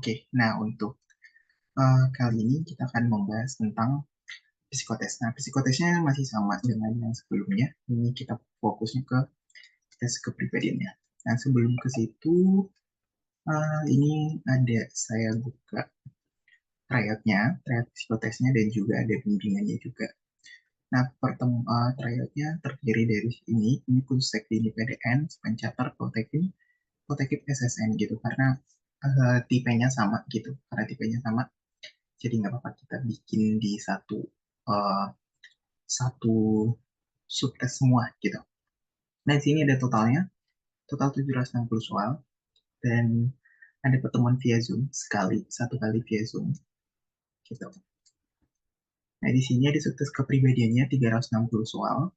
Oke, nah untuk kali ini kita akan membahas tentang psikotes. Nah, psikotesnya masih sama dengan yang sebelumnya. Ini kita fokusnya ke tes kepribadiannya. Nah, sebelum ke situ, ini ada saya buka tryout psikotesnya dan juga ada bimbingannya juga. Nah, tryoutnya terdiri dari ini Pusek ini PDN, Spencater, Kotekip SSN gitu, karena tipenya sama gitu. Karena tipenya sama, jadi nggak apa-apa kita bikin di uh, satu subtes semua gitu. Nah, di sini ada total 760 soal, dan ada pertemuan via Zoom satu kali via Zoom gitu. Nah, di sini ada subtes kepribadiannya 360 soal,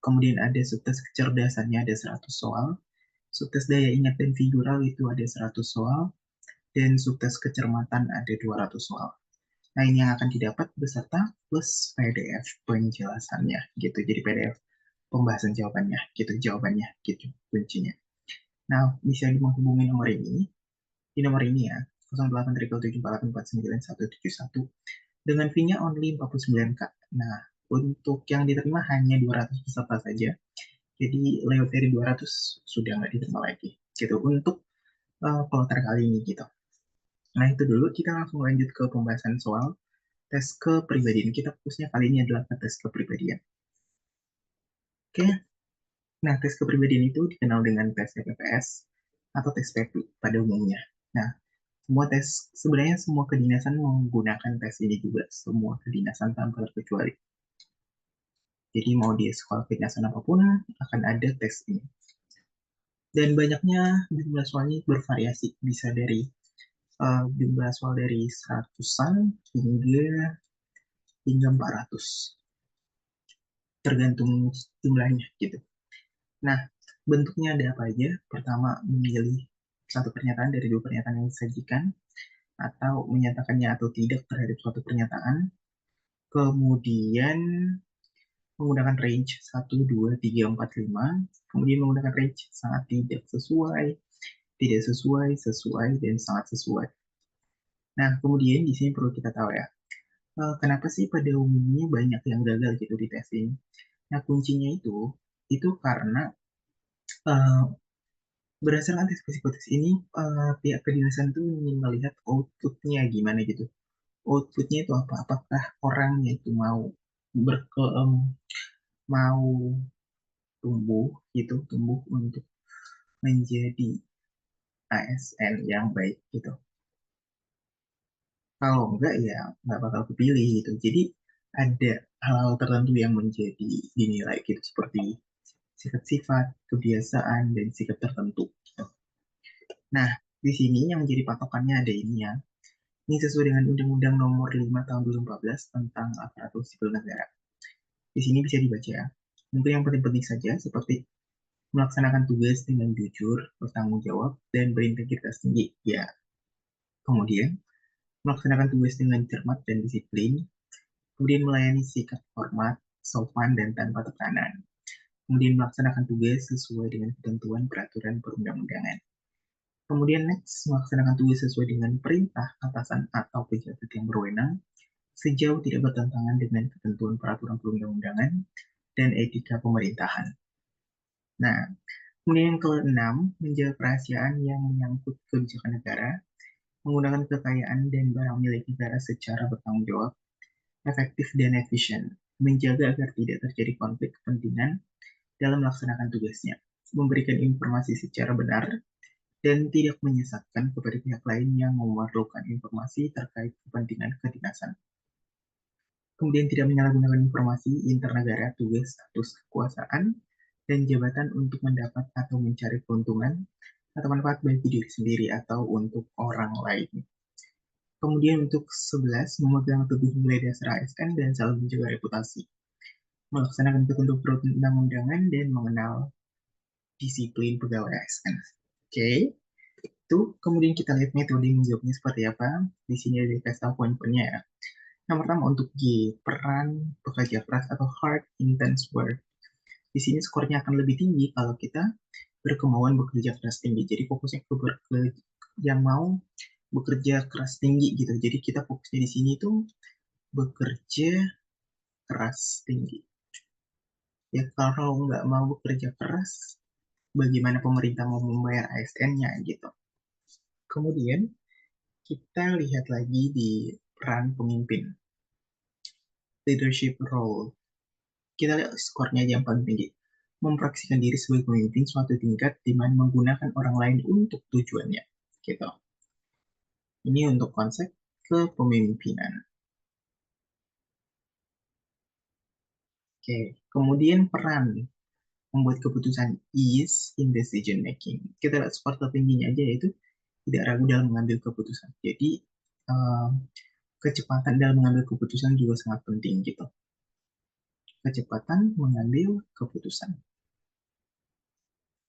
kemudian ada subtes kecerdasannya ada 100 soal, subtes daya ingat dan figural itu ada 100 soal, dan subtes kecermatan ada 200 soal. Nah, ini yang akan didapat beserta plus PDF penjelasannya gitu. Jadi PDF pembahasan jawabannya gitu kuncinya. Nah, bisa menghubungi nomor ini, di nomor ini ya, 08.748497171 dengan fee-nya only 49K. Nah, untuk yang diterima hanya 200 peserta saja. Jadi lewat dari 200 sudah nggak diterima lagi. Gitu untuk kloter kali ini gitu. Nah, itu dulu, kita langsung lanjut ke pembahasan soal tes kepribadian. Kita fokusnya kali ini adalah ke tes kepribadian. Oke, nah tes kepribadian itu dikenal dengan tes TPPS atau tes PP pada umumnya. Nah, sebenarnya semua kedinasan menggunakan tes ini juga, semua kedinasan tanpa terkecuali. Jadi mau di sekolah kedinasan apapun akan ada tes ini. Dan banyaknya jumlah soalnya bervariasi, bisa dari jumlah soal dari 100-an hingga 400, tergantung jumlahnya gitu. Nah, bentuknya ada apa aja? Pertama, memilih satu pernyataan dari dua pernyataan yang disajikan, atau menyatakannya atau tidak terhadap suatu pernyataan. Kemudian menggunakan range 1, 2, 3, 4, 5. Kemudian menggunakan range sangat tidak sesuai, tidak sesuai, sesuai, dan sangat sesuai. Nah, kemudian di sini perlu kita tahu ya, kenapa sih pada umumnya banyak yang gagal gitu di tes ini? Nah, kuncinya itu karena uh, berdasarkan tes psikotes ini, pihak kedinasan itu ingin melihat outputnya gimana gitu. Outputnya itu apa? Apakah orangnya itu mau tumbuh untuk menjadi ASN yang baik gitu. Kalau enggak ya nggak bakal kepilih gitu. Jadi ada hal-hal tertentu yang menjadi dinilai gitu, seperti sifat-sifat, kebiasaan, dan sikap tertentu gitu. Nah, di sini yang menjadi patokannya ada ini ya. Ini sesuai dengan Undang-Undang Nomor 5 Tahun 2014 tentang Aparatur Sipil Negara. Di sini bisa dibaca ya. Mungkin yang penting-penting saja, seperti melaksanakan tugas dengan jujur, bertanggung jawab, dan berintegritas tinggi. Ya, kemudian melaksanakan tugas dengan cermat dan disiplin, kemudian melayani sikap hormat, sopan, dan tanpa tekanan. Kemudian melaksanakan tugas sesuai dengan ketentuan peraturan perundang-undangan. Kemudian next, melaksanakan tugas sesuai dengan perintah atasan atau pejabat yang berwenang, sejauh tidak bertentangan dengan ketentuan peraturan perundang-undangan dan etika pemerintahan. Nah, kemudian yang keenam, menjaga kerahasiaan yang menyangkut kebijakan negara, menggunakan kekayaan dan barang milik negara secara bertanggung jawab, efektif dan efisien, menjaga agar tidak terjadi konflik kepentingan dalam melaksanakan tugasnya, memberikan informasi secara benar, dan tidak menyesatkan kepada pihak lain yang memerlukan informasi terkait kepentingan kedinasan. Kemudian tidak menyalahgunakan informasi internegara, tugas, status, kekuasaan, dan jabatan untuk mendapat atau mencari keuntungan atau manfaat bagi diri sendiri atau untuk orang lain. Kemudian untuk 11, memegang teguh nilai dasar ASN dan selalu menjaga reputasi, melaksanakan ketentuan perundang-undangan, dan mengenal disiplin pegawai ASN. Oke, itu kemudian kita lihat metode menjawabnya seperti apa. Di sini ada dikasih tahu poin-poinnya ya. Yang pertama untuk G, peran pekerja keras atau hard intense work. Di sini skornya akan lebih tinggi kalau kita berkemauan bekerja keras tinggi. Jadi fokusnya ke yang mau bekerja keras tinggi gitu. Jadi kita fokusnya di sini tuh bekerja keras tinggi. Ya kalau nggak mau bekerja keras, bagaimana pemerintah mau membayar ASN-nya gitu. Kemudian kita lihat lagi di peran pemimpin, leadership role. Kita lihat skornya aja yang paling tinggi. Mempraksikan diri sebagai pemimpin suatu tingkat di mana menggunakan orang lain untuk tujuannya. Gitu. Ini untuk konsep kepemimpinan. Oke, kemudian peran membuat keputusan is in decision making. Kita lihat skor tertingginya aja yaitu tidak ragu dalam mengambil keputusan. Jadi eh, kecepatan dalam mengambil keputusan juga sangat penting gitu. Kecepatan mengambil keputusan.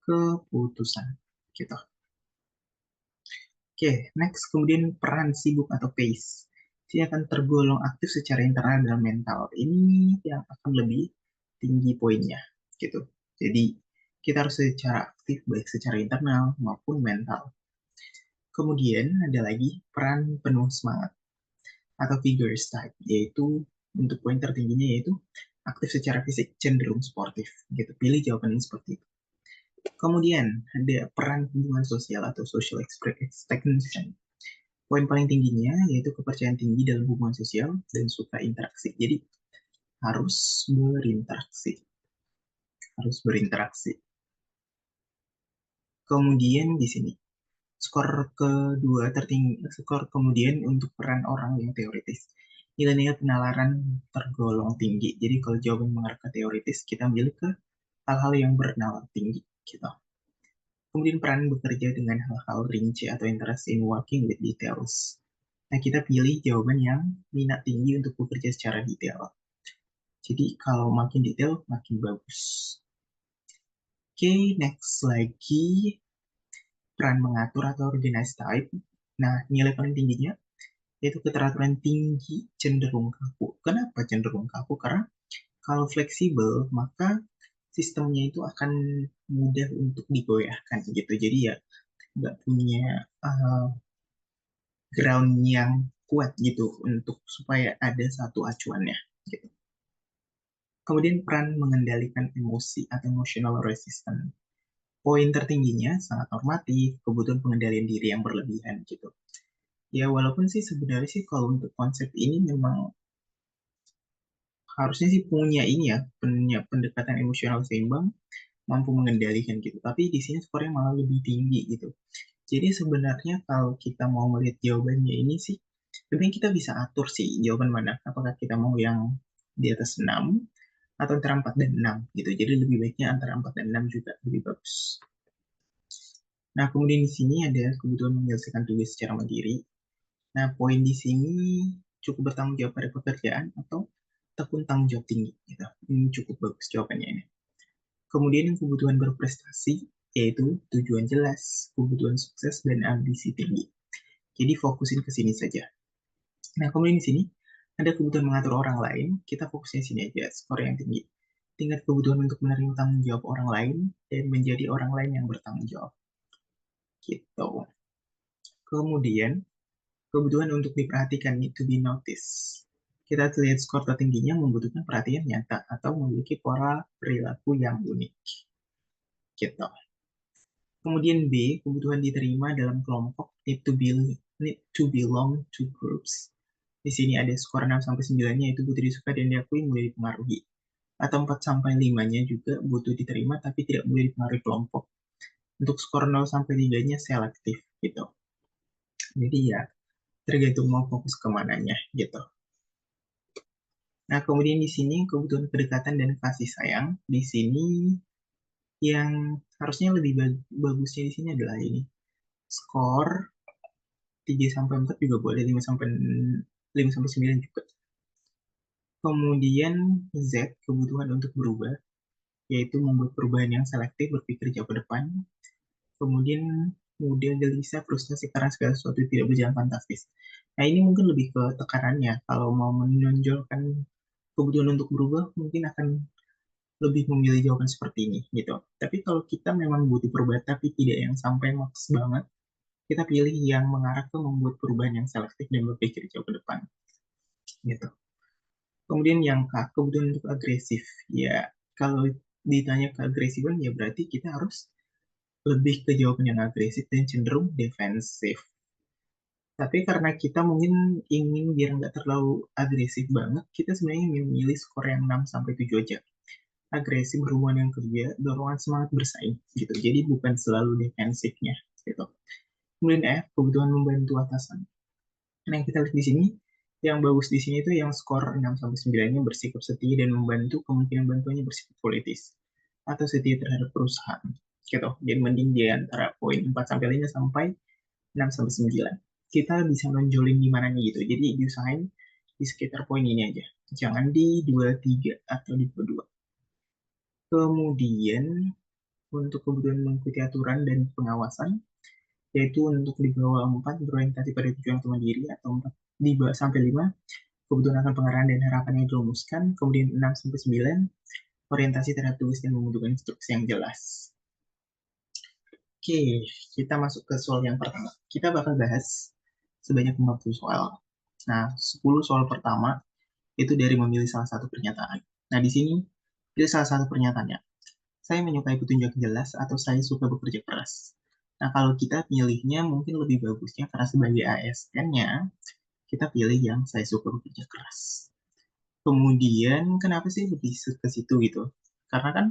Keputusan gitu. Oke, next kemudian peran sibuk atau pace. Dia akan tergolong aktif secara internal dan mental. Ini yang akan lebih tinggi poinnya gitu. Jadi kita harus secara aktif baik secara internal maupun mental. Kemudian ada lagi peran penuh semangat atau vigorous type, yaitu untuk poin tertingginya yaitu aktif secara fisik cenderung sportif gitu. Pilih jawaban yang seperti itu. Kemudian ada peran hubungan sosial atau social expectation. Poin paling tingginya yaitu kepercayaan tinggi dalam hubungan sosial dan suka interaksi. Jadi harus berinteraksi, harus berinteraksi. Kemudian di sini skor kedua tertinggi, skor kemudian untuk peran orang yang teoritis. Nilai-nilai penalaran tergolong tinggi. Jadi kalau jawaban mengarah ke teoritis, kita ambil ke hal-hal yang bernalar tinggi. Gitu. Kemudian peran bekerja dengan hal-hal rinci atau interest in working with details. Nah, kita pilih jawaban yang minat tinggi untuk bekerja secara detail. Jadi kalau makin detail, makin bagus. Oke, next lagi peran mengatur atau organize type. Nah, nilai paling tingginya yaitu keteraturan tinggi cenderung kaku. Kenapa cenderung kaku? Karena kalau fleksibel, maka sistemnya itu akan mudah untuk digoyahkan gitu. Jadi ya nggak punya ground yang kuat gitu untuk supaya ada satu acuannya gitu. Kemudian peran mengendalikan emosi atau emotional resistance. Poin tertingginya sangat normatif, kebutuhan pengendalian diri yang berlebihan gitu. Ya walaupun sih sebenarnya sih kalau untuk konsep ini memang harusnya sih punya ini ya, punya pendekatan emosional seimbang, mampu mengendalikan gitu. Tapi di sini skornya malah lebih tinggi gitu. Jadi sebenarnya kalau kita mau melihat jawabannya ini sih, sebenarnya kita bisa atur sih jawaban mana. Apakah kita mau yang di atas 6 atau antara 4 dan 6 gitu. Jadi lebih baiknya antara 4 dan 6 juga lebih bagus. Nah, kemudian di sini ada kebutuhan menyelesaikan tugas secara mandiri. Nah, poin di sini cukup bertanggung jawab pada pekerjaan atau tekun tanggung jawab tinggi. Gitu. Ini cukup bagus jawabannya ini. Kemudian yang kebutuhan berprestasi, yaitu tujuan jelas, kebutuhan sukses, dan ambisi tinggi. Jadi fokusin ke sini saja. Nah, kemudian di sini ada kebutuhan mengatur orang lain, kita fokusnya sini aja, skor yang tinggi. Tingkat kebutuhan untuk menerima tanggung jawab orang lain dan menjadi orang lain yang bertanggung jawab. Gitu. Kemudian, kebutuhan untuk diperhatikan, need to be noticed. Kita lihat skor tertingginya membutuhkan perhatian nyata atau memiliki pola perilaku yang unik. Gitu. Kemudian B, kebutuhan diterima dalam kelompok, need to belong to groups. Di sini ada skor 6 sampai 9-nya itu butuh disukai dan diakui mulai dipengaruhi. Atau 4 sampai 5-nya juga butuh diterima tapi tidak boleh dipengaruhi kelompok. Untuk skor 0 sampai 3-nya selektif gitu. Jadi ya tergantung mau fokus kemananya gitu. Nah, kemudian di sini kebutuhan kedekatan dan kasih sayang. Di sini yang harusnya lebih bagusnya di sini adalah ini. Skor 3 sampai 4 juga boleh, 5 sampai 9 juga. Kemudian Z, kebutuhan untuk berubah, yaitu membuat perubahan yang selektif, berpikir jauh ke depan. Kemudian mudah gelisah, frustasi karena segala sesuatu tidak berjalan fantastis. Nah, ini mungkin lebih ke tekanannya. Kalau mau menonjolkan kebutuhan untuk berubah, mungkin akan lebih memilih jawaban seperti ini gitu. Tapi kalau kita memang butuh perubahan tapi tidak yang sampai maks banget, kita pilih yang mengarah ke membuat perubahan yang selektif dan berpikir jauh ke depan, gitu. Kemudian yang kebutuhan untuk agresif, ya kalau ditanya keagresivan ya berarti kita harus lebih ke jawaban yang agresif dan cenderung defensif. Tapi karena kita mungkin ingin biar nggak terlalu agresif banget, kita sebenarnya memilih skor yang 6 sampai 7 aja. Agresif berhubungan dengan kerja, dorongan semangat bersaing gitu. Jadi bukan selalu defensifnya gitu. Kemudian F, kebutuhan membantu atasan. Nah, yang kita lihat di sini, yang bagus di sini itu yang skor 6 sampai 9-nya bersikap setia dan membantu, kemungkinan bantuannya bersifat politis atau setia terhadap perusahaan gitu. Jadi mending di antara poin 4 sampai 5 sampai 6 sampai 9. Kita bisa nonjolin di mananya gitu. Jadi diusahain di sekitar poin ini aja. Jangan di 23 atau di 22. Kemudian untuk kebutuhan mengikuti aturan dan pengawasan, yaitu untuk di bawah 4 berorientasi pada tujuan atau mandiri, atau 4 di bawah sampai 5 kebutuhan akan pengarahan dan harapan yang dirumuskan, kemudian 6 sampai 9 orientasi terhadap tugas dan membutuhkan instruksi yang jelas. Oke, kita masuk ke soal yang pertama. Kita bakal bahas sebanyak 50 soal. Nah, 10 soal pertama itu dari memilih salah satu pernyataan. Nah, di sini pilih salah satu pernyataannya. Saya menyukai petunjuk jelas atau saya suka bekerja keras. Nah, kalau kita pilihnya mungkin lebih bagusnya karena sebagai ASN-nya, kita pilih yang saya suka bekerja keras. Kemudian, kenapa sih lebih ke situ gitu? Karena kan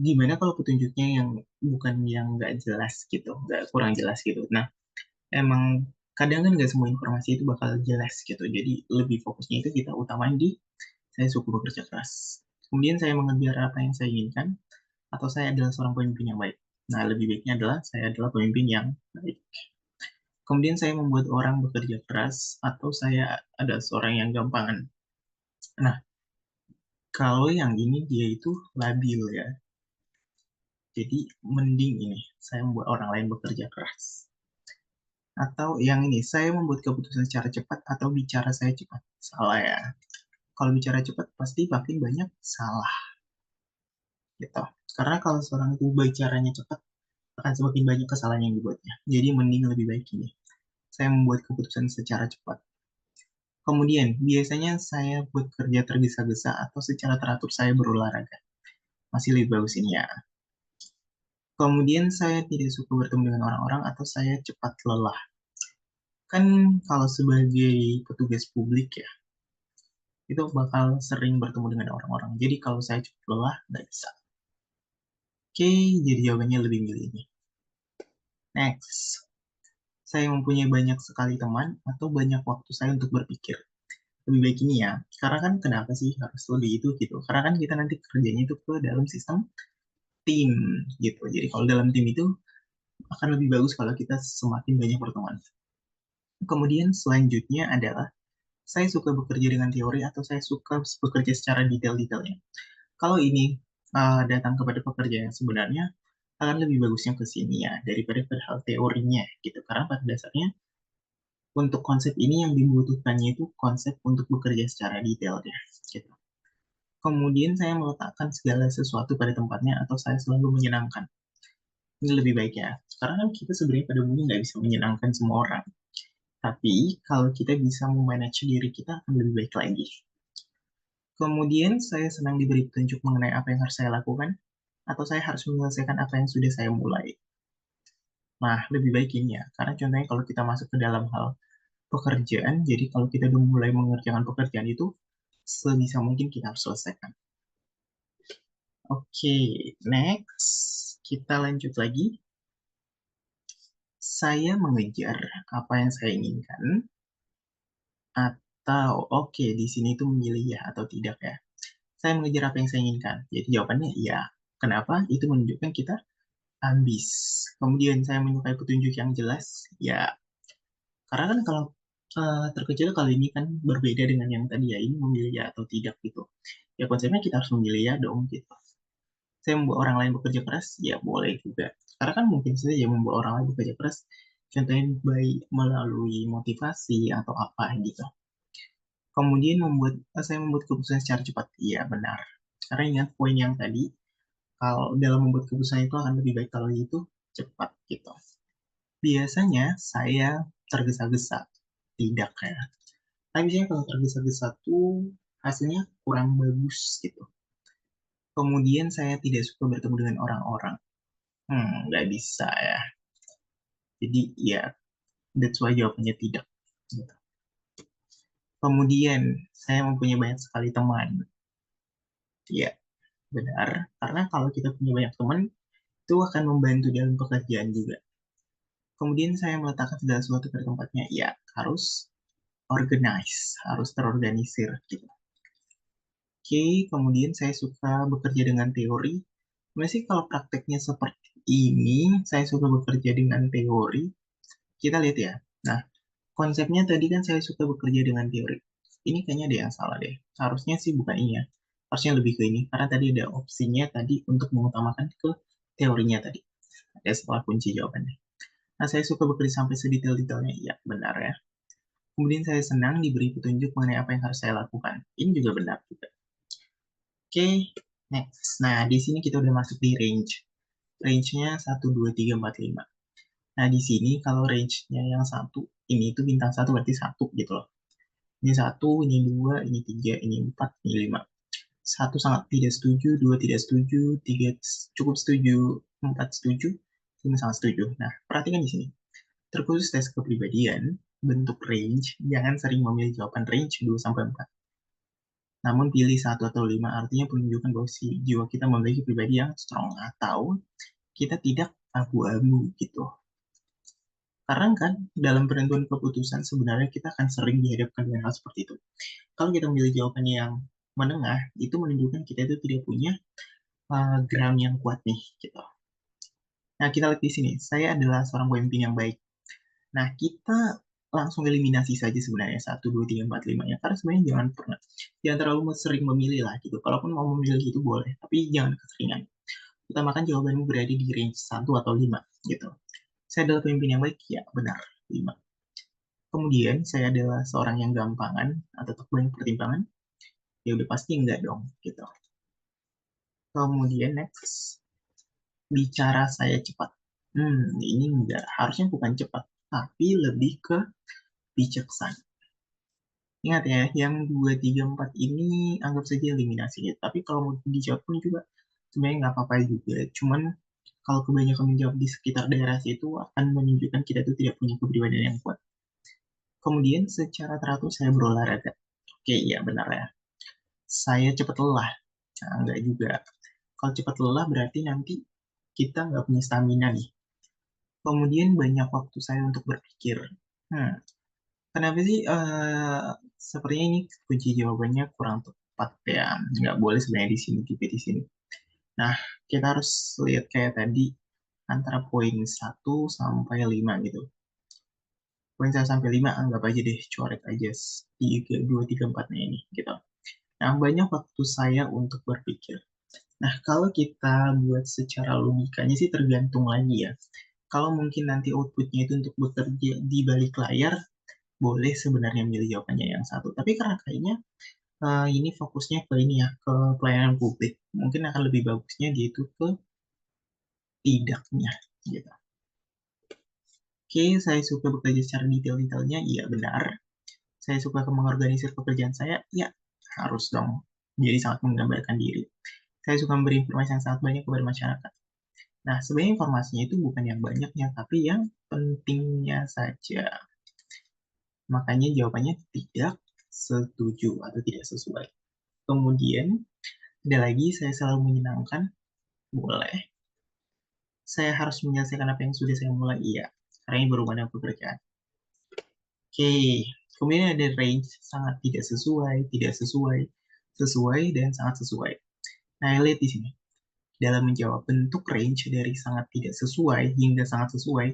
gimana kalau petunjuknya yang bukan yang nggak jelas gitu, nggak kurang jelas gitu. Nah, emang kadang kan nggak semua informasi itu bakal jelas gitu. Jadi lebih fokusnya itu kita utamain di saya suka bekerja keras. Kemudian saya mengejar apa yang saya inginkan, atau saya adalah seorang pemimpin yang baik. Nah, lebih baiknya adalah saya adalah pemimpin yang baik. Kemudian saya membuat orang bekerja keras, atau saya adalah seorang yang gampangan. Nah, kalau yang ini dia itu labil ya. Jadi mending ini, saya membuat orang lain bekerja keras. Atau yang ini, saya membuat keputusan secara cepat atau bicara saya cepat. Salah ya. Kalau bicara cepat pasti makin banyak salah gitu. Karena kalau seorang itu bicaranya cepat akan semakin banyak kesalahan yang dibuatnya. Jadi mending lebih baik ini. Saya membuat keputusan secara cepat. Kemudian, biasanya saya bekerja tergesa-gesa atau secara teratur saya berolahraga. Masih lebih bagus ini ya. Kemudian saya tidak suka bertemu dengan orang-orang atau saya cepat lelah. Kan kalau sebagai petugas publik ya, itu bakal sering bertemu dengan orang-orang. Jadi kalau saya cepat lelah, nggak bisa. Oke, jadi jawabannya lebih milih ini. Next. Saya mempunyai banyak sekali teman atau banyak waktu saya untuk berpikir. Lebih baik ini ya. Karena kan kenapa sih harus lebih itu gitu. Karena kan kita nanti kerjanya itu ke dalam sistem tim gitu. Jadi kalau dalam tim itu akan lebih bagus kalau kita semakin banyak berteman. Kemudian selanjutnya adalah saya suka bekerja dengan teori atau saya suka bekerja secara detail-detailnya. Kalau ini datang kepada pekerjaan yang sebenarnya akan lebih bagusnya ke sini ya daripada pada hal teorinya gitu. Karena pada dasarnya untuk konsep ini yang dibutuhkannya itu konsep untuk bekerja secara detail ya. Gitu. Kemudian saya meletakkan segala sesuatu pada tempatnya atau saya selalu menyenangkan. Ini lebih baik ya. Karena kan kita sebenarnya pada umumnya nggak bisa menyenangkan semua orang. Tapi kalau kita bisa memanage diri kita akan lebih baik lagi. Kemudian saya senang diberi petunjuk mengenai apa yang harus saya lakukan atau saya harus menyelesaikan apa yang sudah saya mulai. Nah, lebih baik ini ya. Karena contohnya kalau kita masuk ke dalam hal pekerjaan, jadi kalau kita udah mulai mengerjakan pekerjaan itu, sebisa mungkin kita harus selesaikan. Oke, next. Kita lanjut lagi. Saya mengejar apa yang saya inginkan, atau oke, di sini itu memilih ya atau tidak ya. Saya mengejar apa yang saya inginkan. Jadi jawabannya iya. Kenapa? Itu menunjukkan kita ambis. Kemudian saya menyukai petunjuk yang jelas. Ya, karena kan kalau terkecil kali ini kan berbeda dengan yang tadi ya. Ini memilih ya atau tidak gitu. Ya konsepnya kita harus memilih ya dong gitu. Saya membuat orang lain bekerja keras, ya boleh juga. Karena kan mungkin saja membuat orang lain bekerja keras, contohnya baik melalui motivasi atau apa gitu. Kemudian saya membuat keputusan secara cepat. Iya, benar. Karena ingat poin yang tadi, kalau dalam membuat keputusan itu akan lebih baik kalau itu cepat gitu. Biasanya saya tergesa-gesa, tidak ya. Tapi biasanya kalau tergesa-gesa tuh hasilnya kurang bagus gitu. Kemudian saya tidak suka bertemu dengan orang-orang. Nggak bisa ya. Jadi ya, that's why jawabannya tidak. Gitu. Kemudian saya mempunyai banyak sekali teman. Ya, benar. Karena kalau kita punya banyak teman, itu akan membantu dalam pekerjaan juga. Kemudian saya meletakkan segala sesuatu pada tempatnya. Ya, harus organize, harus terorganisir gitu. Oke, kemudian saya suka bekerja dengan teori. Masih kalau prakteknya seperti ini, saya suka bekerja dengan teori. Kita lihat ya. Nah, konsepnya tadi kan saya suka bekerja dengan teori. Ini kayaknya ada yang salah deh. Harusnya sih bukan ini ya. Harusnya lebih ke ini. Karena tadi ada opsinya tadi untuk mengutamakan ke teorinya tadi. Ada setelah kunci jawabannya. Nah, saya suka bekerja sampai sedetail-detailnya. Iya, benar ya. Kemudian saya senang diberi petunjuk mengenai apa yang harus saya lakukan. Ini juga benar juga. Oke, next. Nah, di sini kita udah masuk di range. Range-nya 1, 2, 3, 4, 5. Nah, di sini kalau range-nya yang satu, ini itu bintang satu berarti satu gitu loh. Ini satu, ini dua, ini tiga, ini empat, ini lima. Satu sangat tidak setuju, dua tidak setuju, tiga cukup setuju, empat setuju, lima sangat setuju. Nah, perhatikan di sini. Terkhusus tes kepribadian, bentuk range, jangan sering memilih jawaban range 2 sampai 4. Namun pilih satu atau lima artinya menunjukkan bahwa si jiwa kita memiliki pribadi yang strong atau kita tidak abu-abu gitu. Karena kan dalam penentuan keputusan sebenarnya kita akan sering dihadapkan dengan hal seperti itu. Kalau kita memilih jawaban yang menengah, itu menunjukkan kita itu tidak punya ground yang kuat nih gitu. Nah, kita lihat di sini. Saya adalah seorang pemimpin yang baik. Nah, kita langsung eliminasi saja sebenarnya satu, dua, tiga, empat, lima ya. Karena sebenarnya jangan terlalu sering memilih lah gitu. Kalaupun mau memilih itu boleh, tapi jangan keseringan. Utamakan jawabanmu berada di range satu atau lima gitu. Saya adalah pemimpin yang baik, ya benar, lima. Kemudian saya adalah seorang yang gampangan atau tak banyak pertimbangan, ya udah pasti enggak dong gitu. Kemudian next, bicara saya cepat. Ini enggak, harusnya bukan cepat, tapi lebih ke bijaksana. Ingat ya, yang 2, 3, 4 ini anggap saja eliminasi ya. Tapi kalau mau dijawab pun juga sebenarnya nggak apa-apa juga. Cuman kalau kebanyakan menjawab di sekitar daerah situ akan menunjukkan kita itu tidak punya kepribadian yang kuat. Kemudian secara teratur saya berolahraga. Oke, iya benar ya. Saya cepat lelah. Nah, enggak juga. Kalau cepat lelah berarti nanti kita nggak punya stamina nih. Kemudian banyak waktu saya untuk berpikir. Hmm, Kenapa sih? Sepertinya ini kunci jawabannya kurang tepat ya. Nggak boleh sebenarnya di sini juga di sini. Nah, kita harus lihat kayak tadi antara poin satu sampai 5 gitu. Poin 1 sampai 5 anggap aja deh, coret aja 3, 2, 3, 4-nya ini gitu. Nah, banyak waktu saya untuk berpikir. Nah, kalau kita buat secara logikanya sih tergantung lagi ya. Kalau mungkin nanti outputnya itu untuk bekerja di balik layar, boleh sebenarnya milih jawabannya yang satu. Tapi karena kayaknya ini fokusnya ke ini ya, ke pelayanan publik. Mungkin akan lebih bagusnya dia itu ke tidaknya. Gitu. Oke, saya suka bekerja secara detail-detailnya, iya benar. Saya suka mengorganisir pekerjaan saya, ya harus dong. Jadi sangat menggambarkan diri. Saya suka memberi informasi yang sangat banyak kepada masyarakat. Nah, sebenarnya informasinya itu bukan yang banyaknya, tapi yang pentingnya saja. Makanya jawabannya tidak setuju atau tidak sesuai. Kemudian, ada lagi, saya selalu menyenangkan, boleh. Saya harus menyelesaikan apa yang sudah saya mulai, iya. Karena ini berhubungan dengan pekerjaan. Oke, kemudian ada range, sangat tidak sesuai, tidak sesuai, sesuai, dan sangat sesuai. Nah, lihat di sini. Dalam menjawab bentuk range dari sangat tidak sesuai hingga sangat sesuai,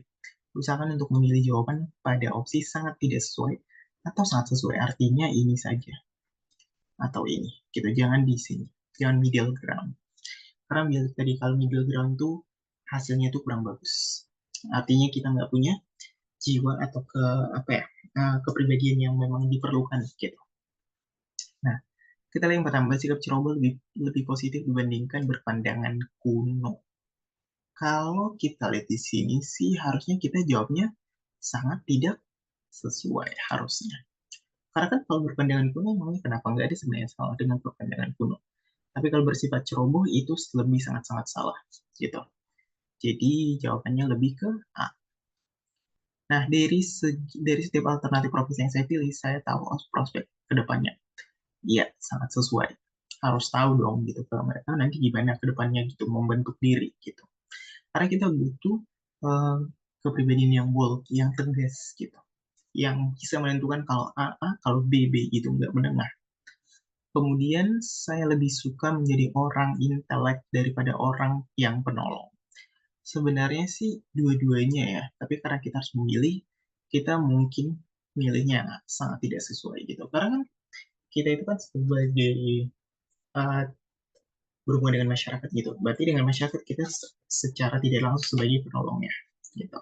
usahakan untuk memilih jawaban pada opsi sangat tidak sesuai atau sangat sesuai. Artinya ini saja atau ini. Gitu, jangan di sini. Jangan middle ground. Karena tadi kalau middle ground tuh hasilnya tuh kurang bagus. Artinya kita nggak punya jiwa atau ke apa ya kepribadian yang memang diperlukan gitu. Nah, kita lihat yang pertama, sikap ceroboh lebih positif dibandingkan berpandangan kuno. Kalau kita lihat di sini sih harusnya kita jawabnya sangat tidak sesuai harusnya. Karena kan kalau berpandangan kuno, memang kenapa nggak ada sebenarnya salah dengan berpandangan kuno. Tapi kalau bersifat ceroboh itu lebih sangat-sangat salah, gitu. Jadi jawabannya lebih ke A. Nah, dari setiap alternatif profesi yang saya pilih, saya tahu prospek ke depannya. Iya, sangat sesuai. Harus tahu dong gitu ke mereka nanti gimana ke depannya gitu membentuk diri gitu. Karena kita butuh eh, kepribadian yang bold, yang tegas gitu. Yang bisa menentukan kalau A, A, kalau B, B gitu, nggak menengah. Kemudian saya lebih suka menjadi orang intelek daripada orang yang penolong. Sebenarnya sih dua-duanya ya, tapi karena kita harus memilih, kita mungkin milihnya sangat tidak sesuai gitu. Karena kan kita itu kan sebagai uh, berhubungan dengan masyarakat gitu. Berarti dengan masyarakat kita secara tidak langsung sebagai penolongnya gitu.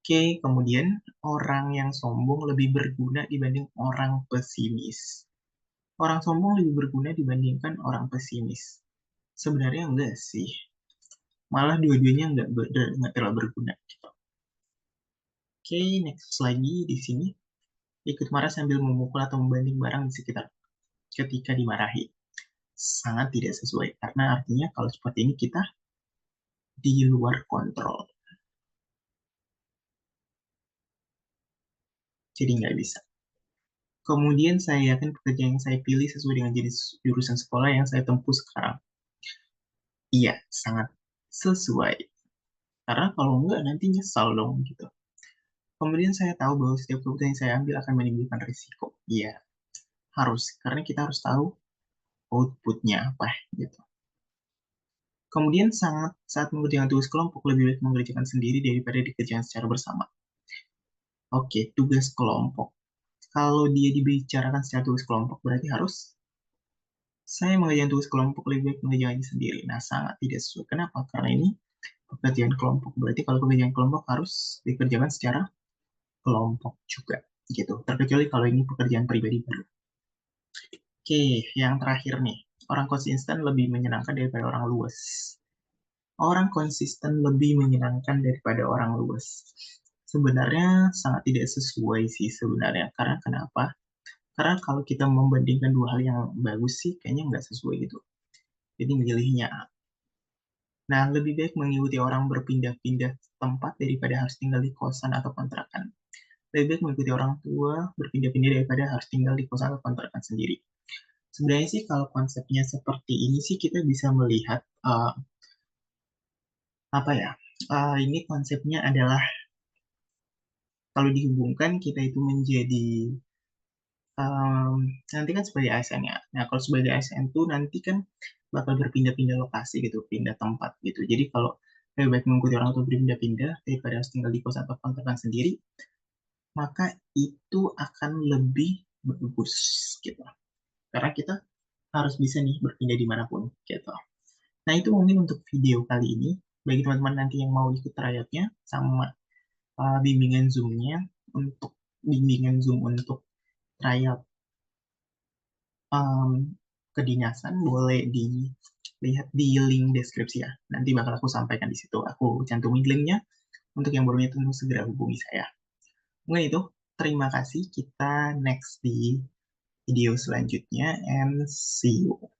Oke, kemudian orang yang sombong lebih berguna dibanding orang pesimis. Orang sombong lebih berguna dibandingkan orang pesimis. Sebenarnya enggak sih. Malah dua-duanya enggak terlalu berguna. Gitu. Oke, next lagi di sini. Ikut marah sambil memukul atau membanding barang di sekitar ketika dimarahi. Sangat tidak sesuai. Karena artinya kalau seperti ini kita di luar kontrol. Jadi nggak bisa. Kemudian saya yakin pekerjaan yang saya pilih sesuai dengan jenis jurusan sekolah yang saya tempuh sekarang. Iya, sangat sesuai. Karena kalau enggak nanti nyesal dong gitu. Kemudian saya tahu bahwa setiap keputusan yang saya ambil akan menimbulkan risiko. Iya, harus. Karena kita harus tahu outputnya apa gitu. Kemudian saat mengerjakan tugas kelompok lebih baik mengerjakan sendiri daripada dikerjakan secara bersama. Oke, tugas kelompok. Kalau dia dibicarakan secara tugas kelompok berarti harus saya mengerjakan tugas kelompok lebih baik mengerjakannya sendiri. Nah, sangat tidak sesuai. Kenapa? Karena ini pekerjaan kelompok. Berarti kalau pekerjaan kelompok harus dikerjakan secara kelompok juga. Gitu. Terkecuali kalau ini pekerjaan pribadi baru. Oke, yang terakhir nih. Orang konsisten lebih menyenangkan daripada orang luas. Orang konsisten lebih menyenangkan daripada orang luas. Sebenarnya sangat tidak sesuai sih sebenarnya. Karena kenapa? Karena kalau kita membandingkan dua hal yang bagus sih, kayaknya nggak sesuai gitu. Jadi milihnya A. Nah, lebih baik mengikuti orang berpindah-pindah tempat daripada harus tinggal di kosan atau kontrakan. Lebih baik mengikuti orang tua berpindah-pindah daripada harus tinggal di kosan atau kontrakan sendiri. Sebenarnya sih kalau konsepnya seperti ini sih kita bisa melihat apa ya? Ini konsepnya adalah kalau dihubungkan kita itu menjadi um, nanti kan sebagai ASN ya. Nah, kalau sebagai ASN tuh nanti kan bakal berpindah-pindah lokasi gitu, pindah tempat gitu. Jadi kalau lebih baik mengikuti orang tua berpindah-pindah daripada harus tinggal di kos atau kontrakan sendiri, maka itu akan lebih bagus gitu. Karena kita harus bisa nih berpindah dimanapun gitu. Nah, itu mungkin untuk video kali ini. Bagi teman-teman nanti yang mau ikut tryoutnya sama bimbingan Zoom-nya untuk bimbingan Zoom untuk tryout um, kedinasan boleh dilihat di link deskripsi ya. Nanti bakal aku sampaikan di situ. Aku cantumin linknya. Untuk yang berminat tentu segera hubungi saya. Mungkin itu. Terima kasih. Kita next di video selanjutnya and see you.